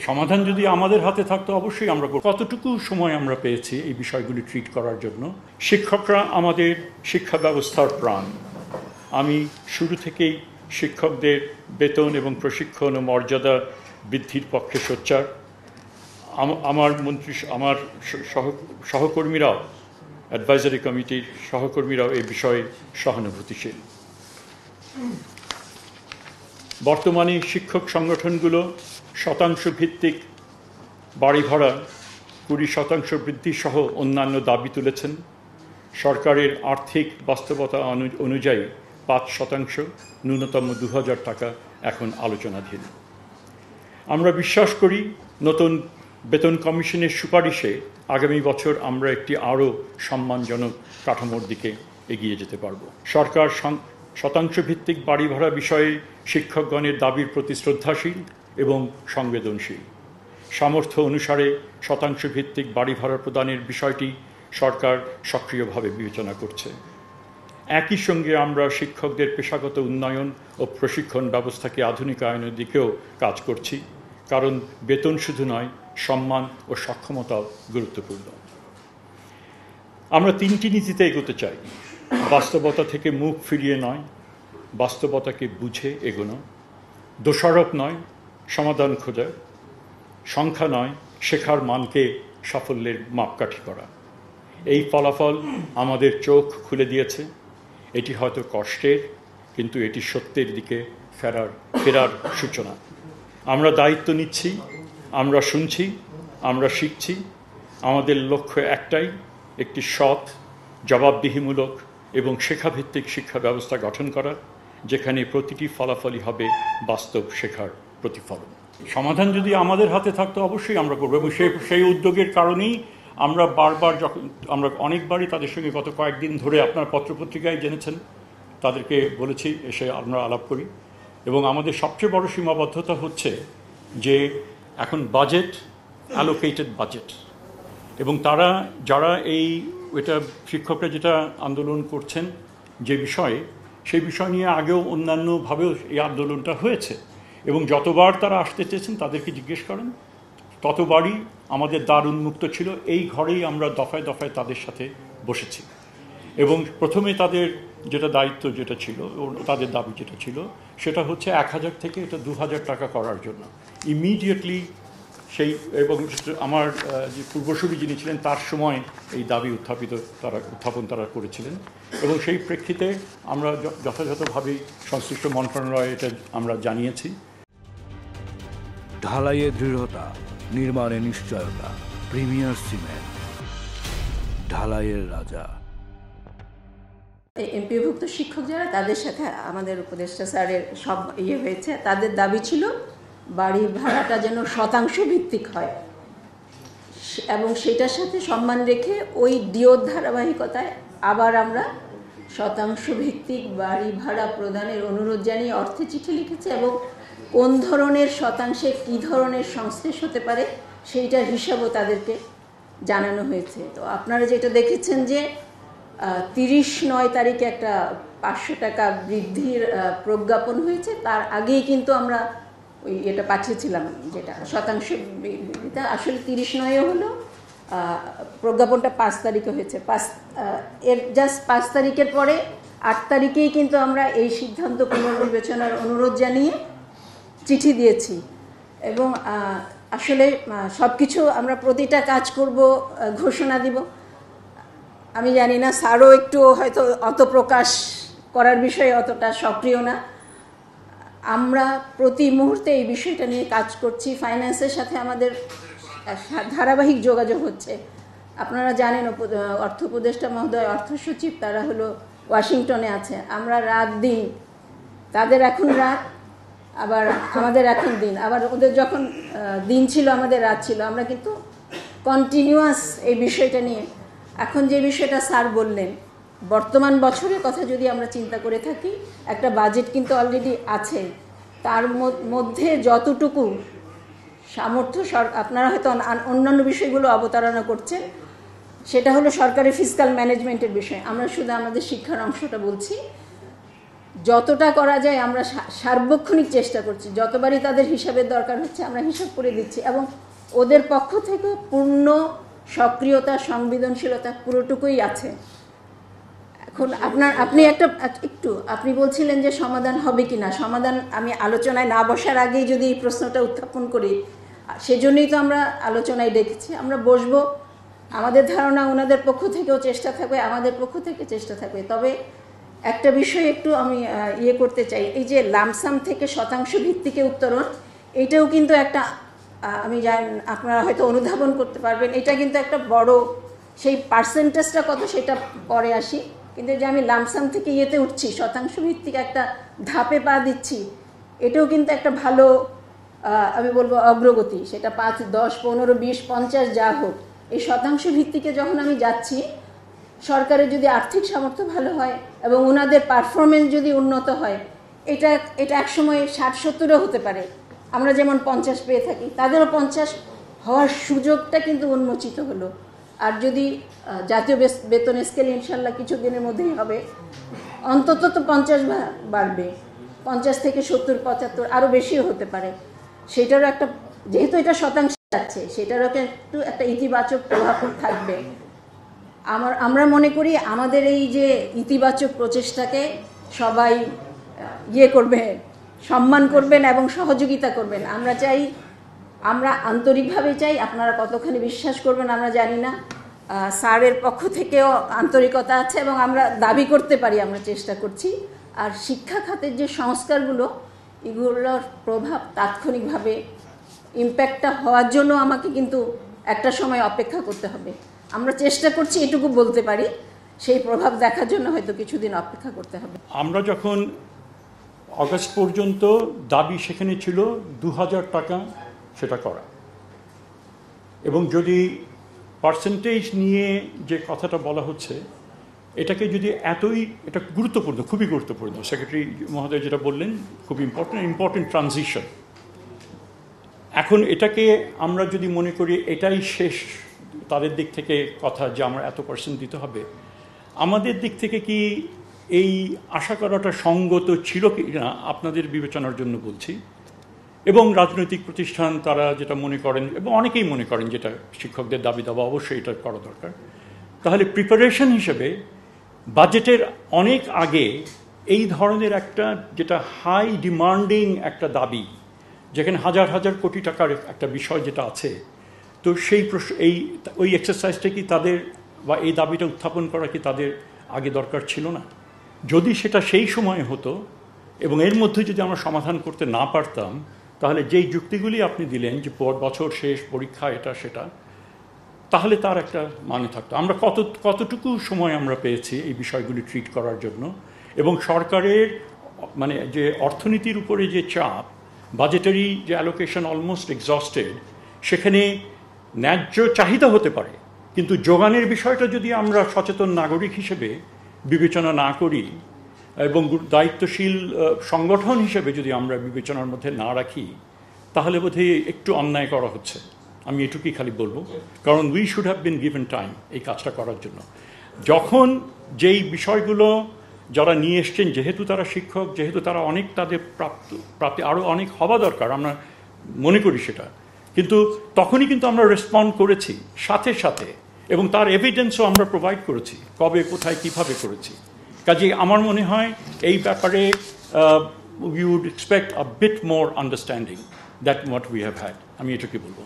সমাধান যদি আমাদের হাতে থাকতো অবশ্যই আমরা কতটুকু সময় আমরা পেয়েছি এই বিষয়গুলি ট্রিট করার জন্য। শিক্ষকরা আমাদের শিক্ষা ব্যবস্থার প্রাণ। আমি শুরু থেকেই শিক্ষকদের বেতন এবং প্রশিক্ষণ ও মর্যাদা বৃদ্ধির পক্ষে সোচ্চার। আমার সহকর্মীরাও, অ্যাডভাইজারি কমিটির সহকর্মীরাও এই বিষয়ে সহানুভূতিশীল। বর্তমানে শিক্ষক সংগঠনগুলো শতাংশ ভিত্তিক বাড়ি ভাড়া 20% বৃদ্ধি সহ অন্যান্য দাবি তুলেছেন। সরকারের আর্থিক বাস্তবতা অনুযায়ী 5% ন্যূনতম 2000 টাকা এখন আলোচনাধীন। আমরা বিশ্বাস করি নতুন বেতন কমিশনের সুপারিশে আগামী বছর আমরা একটি আরও সম্মানজনক কাঠামোর দিকে এগিয়ে যেতে পারব। সরকার শতাংশ ভিত্তিক বাড়ি ভাড়া বিষয়ে শিক্ষকগণের দাবির প্রতি শ্রদ্ধাশীল এবং সংবেদনশীল। সামর্থ্য অনুসারে শতাংশ ভিত্তিক বাড়ি ভাড়া প্রদানের বিষয়টি সরকার সক্রিয়ভাবে বিবেচনা করছে। একই সঙ্গে আমরা শিক্ষকদের পেশাগত উন্নয়ন ও প্রশিক্ষণ ব্যবস্থাকে আধুনিকায়নের দিকেও কাজ করছি, কারণ বেতন শুধু নয়, সম্মান ও সক্ষমতাও গুরুত্বপূর্ণ। আমরা 3টি নীতিতে এগোতে চাই: বাস্তবতা থেকে মুখ ফিরিয়ে নয়, বাস্তবতাকে বুঝে এগোনো; দোষারোপ নয়, সমাধান খোঁজা; সংখ্যা নয়, শেখার মানকে সাফল্যের মাপকাঠি করা। এই ফলাফল আমাদের চোখ খুলে দিয়েছে। এটি হয়তো কষ্টের, কিন্তু এটি সত্যের দিকে ফেরার সূচনা। আমরা দায়িত্ব নিচ্ছি, আমরা শুনছি, আমরা শিখছি। আমাদের লক্ষ্য একটাই: একটি সৎ, জবাবদিহিমূলক এবং শেখাভিত্তিক শিক্ষা ব্যবস্থা গঠন করা, যেখানে প্রতিটি ফলাফলই হবে বাস্তব শেখার প্রতিফলন। সমাধান যদি আমাদের হাতে থাকতো অবশ্যই আমরা করবো, এবং সেই উদ্যোগের কারণেই আমরা আমরা অনেকবারই তাদের সঙ্গে গত কয়েকদিন ধরে, আপনার পত্রপত্রিকায় জেনেছেন, তাদেরকে বলেছি এসে আমরা আলাপ করি। এবং আমাদের সবচেয়ে বড় সীমাবদ্ধতা হচ্ছে যে এখন বাজেট, অ্যালোকেটেড বাজেট, এবং যারা এটা শিক্ষকরা যেটা আন্দোলন করছেন যে বিষয়ে, সেই বিষয় নিয়ে আগেও অন্যান্যভাবেও এই আন্দোলনটা হয়েছে, এবং যতবার তারা আসতে চেয়েছেন তাদেরকে জিজ্ঞেস করেন, ততবারই আমাদের দ্বার উন্মুক্ত ছিল। এই ঘরেই আমরা দফায় দফায় তাদের সাথে বসেছি, এবং প্রথমে তাদের যেটা দায়িত্ব যেটা ছিল, তাদের দাবি যেটা ছিল, সেটা হচ্ছে 1000 থেকে এটা 2000 টাকা করার জন্য ইমিডিয়েটলি সেই, এবং আমার যে পূর্বসূরি যিনি ছিলেন তার সময় এই দাবি উত্থাপন তারা করেছিলেন, এবং সেই প্রেক্ষিতে আমরা যথাযথভাবেই সংশ্লিষ্ট মন্ত্রণালয়ে এটা আমরা জানিয়েছি। ঢালাইয়ে দৃঢ়তা, নির্মাণে নিশ্চয়তা, প্রিমিয়ার সিমেন্ট, ঢালাইয়ের রাজা। এমপিভুক্ত শিক্ষক যারা, তাদের সাথে আমাদের উপদেষ্টা স্যারের সব হয়েছে। তাদের দাবি ছিল বাড়ি ভাড়াটা যেন শতাংশ ভিত্তিক হয়, এবং সেটার সাথে সম্মান রেখে ওই ডিওর ধারাবাহিকতায় আবার আমরা শতাংশ ভিত্তিক বাড়ি ভাড়া প্রদানের অনুরোধ জানিয়ে অর্থে চিঠি লিখেছে, এবং কোন ধরনের শতাংশে কী ধরনের সংশ্লেষ হতে পারে সেইটার হিসাবও তাদেরকে জানানো হয়েছে। তো আপনারা যেটা দেখেছেন যে 30/9 তারিখে একটা 500 টাকা বৃদ্ধির প্রজ্ঞাপন হয়েছে, তার আগেই কিন্তু আমরা এটা পাঠিয়েছিলাম, যেটা শতাংশ বৃদ্ধিটা আসলে 30/9 হলো, প্রজ্ঞাপনটা 5 তারিখে হয়েছে। এর জাস্ট 5 তারিখের পরে 8 তারিখেই কিন্তু আমরা এই সিদ্ধান্ত পুনর্বিবেচনার অনুরোধ জানিয়ে চিঠি দিয়েছি, এবং আসলে সব কিছু আমরা প্রতিটা কাজ করব, ঘোষণা দিব। আমি জানি না, স্যারও একটু হয়তো অত প্রকাশ করার বিষয়ে অতটা সক্রিয় না। আমরা প্রতি মুহূর্তে এই বিষয়টা নিয়ে কাজ করছি। ফাইন্যান্সের সাথে আমাদের ধারাবাহিক যোগাযোগ হচ্ছে। আপনারা জানেন অর্থ উপদেষ্টা মহোদয়, অর্থ সচিব, তারা হলো ওয়াশিংটনে আছে। আমরা রাত দিন, তাদের এখন রাত, আবার আমাদের এখন দিন, আবার ওদের যখন দিন ছিল আমাদের রাত ছিল। আমরা কিন্তু কন্টিনিউয়াস এই বিষয়টা নিয়ে। এখন যে বিষয়টা স্যার বললেন, বর্তমান বছরের কথা যদি আমরা চিন্তা করে থাকি, একটা বাজেট কিন্তু অলরেডি আছে, তার মধ্যে যতটুকু সামর্থ্য, আপনারা হয়তো অন্যান্য বিষয়গুলো অবতারণা করছেন, সেটা হলো সরকারের ফিসকাল ম্যানেজমেন্টের বিষয়। আমরা শুধু আমাদের শিক্ষার অংশটা বলছি। যতটা করা যায় আমরা সার্বক্ষণিক চেষ্টা করছি, যতবারই তাদের হিসাবের দরকার হচ্ছে আমরা হিসাব করে দিচ্ছি, এবং ওদের পক্ষ থেকে পূর্ণ সক্রিয়তা, সংবেদনশীলতা পুরোটুকুই আছে। এখন আপনি আপনি বলছিলেন যে সমাধান হবে কিনা, সমাধান আমি আলোচনায় না বসার আগেই যদি এই প্রশ্নটা উত্থাপন করি, সেজন্যই তো আমরা আলোচনায় ডেকেছি। আমরা বসবো, আমাদের ধারণা ওনাদের পক্ষ থেকেও চেষ্টা থাকবে, আমাদের পক্ষ থেকে চেষ্টা থাকবে। তবে একটা বিষয় একটু আমি করতে চাই, এই যে লামসাম থেকে শতাংশ ভিত্তিকে উত্তরণ, এটাও কিন্তু একটা আমি জানি আপনারা হয়তো অনুধাবন করতে পারবেন, এটা কিন্তু একটা বড়, সেই পার্সেন্টেজটা কত সেটা পরে আসি, কিন্তু যে আমি লামসাম থেকে উঠছি, শতাংশ ভিত্তিক একটা ধাপে পা দিচ্ছি, এটাও কিন্তু একটা ভালো আমি বলবো অগ্রগতি। সেটা 5, 10, 15, 20, 50 যা হোক, এই শতাংশ ভিত্তিকে যখন আমি যাচ্ছি, সরকারের যদি আর্থিক সামর্থ্য ভালো হয় এবং ওনাদের পারফরমেন্স যদি উন্নত হয়, এটা একসময় 60-70ও হতে পারে। আমরা যেমন 50 পেয়ে থাকি, তাদেরও 50 হওয়ার সুযোগটা কিন্তু উন্মোচিত হলো। আর যদি জাতীয় বেতন স্কেল ইনশাল্লাহ কিছু দিনের মধ্যেই হবে, অন্তত তো 50 বাড়বে, 50 থেকে 70, 75 আরও বেশিও হতে পারে। সেটারও একটা, যেহেতু এটা শতাংশ যাচ্ছে, সেটারও একটু একটা ইতিবাচক প্রভাব থাকবে। আমরা মনে করি আমাদের এই যে ইতিবাচক প্রচেষ্টাকে সবাই করবে, সম্মান করবেন এবং সহযোগিতা করবেন। আমরা আন্তরিকভাবে চাই। আপনারা কতখানি বিশ্বাস করবেন আমরা জানি না, স্যারের পক্ষ থেকেও আন্তরিকতা আছে এবং আমরা দাবি করতে পারি, আমরা চেষ্টা করছি। আর শিক্ষা খাতের যে সংস্কারগুলো, এগুলোর প্রভাব তাৎক্ষণিকভাবে ইম্প্যাক্টটা হওয়ার জন্য আমাকে কিন্তু একটা সময় অপেক্ষা করতে হবে। আমরা চেষ্টা করছি, এটুকু বলতে পারি, সেই প্রভাব দেখার জন্য হয়তো কিছুদিন অপেক্ষা করতে হবে। আমরা যখন আগস্ট পর্যন্ত দাবি সেখানে ছিল 2000 টাকা সেটা করা, এবং যদি পার্সেন্টেজ নিয়ে যে কথাটা বলা হচ্ছে, এটাকে যদি এটা গুরুত্বপূর্ণ, খুবই গুরুত্বপূর্ণ, সেক্রেটারি মহোদয় যেটা বললেন খুব ইম্পর্টেন্ট ট্রানজিশন। এখন এটাকে আমরা যদি মনে করি এটাই শেষ, তাদের দিক থেকে কথা যে আমরা এত % দিতে হবে, আমাদের দিক থেকে কি এই আশা করাটা সঙ্গত ছিল কি না আপনাদের বিবেচনার জন্য বলছি। এবং রাজনৈতিক প্রতিষ্ঠান তারা যেটা মনে করেন, এবং অনেকেই মনে করেন যেটা শিক্ষকদের দাবি দাবা, অবশ্যই এটা করা দরকার। তাহলে প্রিপারেশন হিসেবে বাজেটের অনেক আগে এই ধরনের একটা, যেটা হাই ডিমান্ডিং একটা দাবি, যেখানে হাজার হাজার কোটি টাকার একটা বিষয় যেটা আছে, তো সেই ওই এক্সারসাইজটা কি তাদের, বা এই দাবিটা উত্থাপন করা কি তাদের আগে দরকার ছিল না? যদি সেটা সেই সময় হতো এবং এর মধ্যে যদি আমরা সমাধান করতে না পারতাম, তাহলে যেই যুক্তিগুলি আপনি দিলেন যে বছর শেষ, পরীক্ষা, এটা সেটা, তাহলে তার একটা মানে থাকতো। আমরা কতটুকু সময় আমরা পেয়েছি এই বিষয়গুলি ট্রিট করার জন্য, এবং সরকারের মানে যে অর্থনীতির উপরে যে চাপ, বাজেটারি যে অ্যালোকেশন অলমোস্ট এক্সস্টেড, সেখানে ন্যায্য চাহিদা হতে পারে, কিন্তু যোগানের বিষয়টা যদি আমরা সচেতন নাগরিক হিসেবে বিবেচনা না করি এবং দায়িত্বশীল সংগঠন হিসেবে যদি আমরা বিবেচনার মধ্যে না রাখি, তাহলে বোধহয় একটু অন্যায় করা হচ্ছে। আমি এটুকুই খালি বলবো, কারণ we should have been given time এই কাজটা করার জন্য। যখন যেই বিষয়গুলো যারা নিয়ে এসছেন, যেহেতু তারা শিক্ষক, যেহেতু তারা অনেক, তাদের প্রাপ্তি আরও অনেক হওয়া দরকার, আমরা মনে করি সেটা, কিন্তু তখনই কিন্তু আমরা রেসপন্ড করেছি সাথে সাথে, এবং তার এভিডেন্সও আমরা প্রোভাইড করেছি, কবে, কোথায়, কীভাবে করেছি। কাজেই আমার মনে হয় এই ব্যাপারে we would expect a bit more understanding that what we have had. আমি এটুকুই বলবো।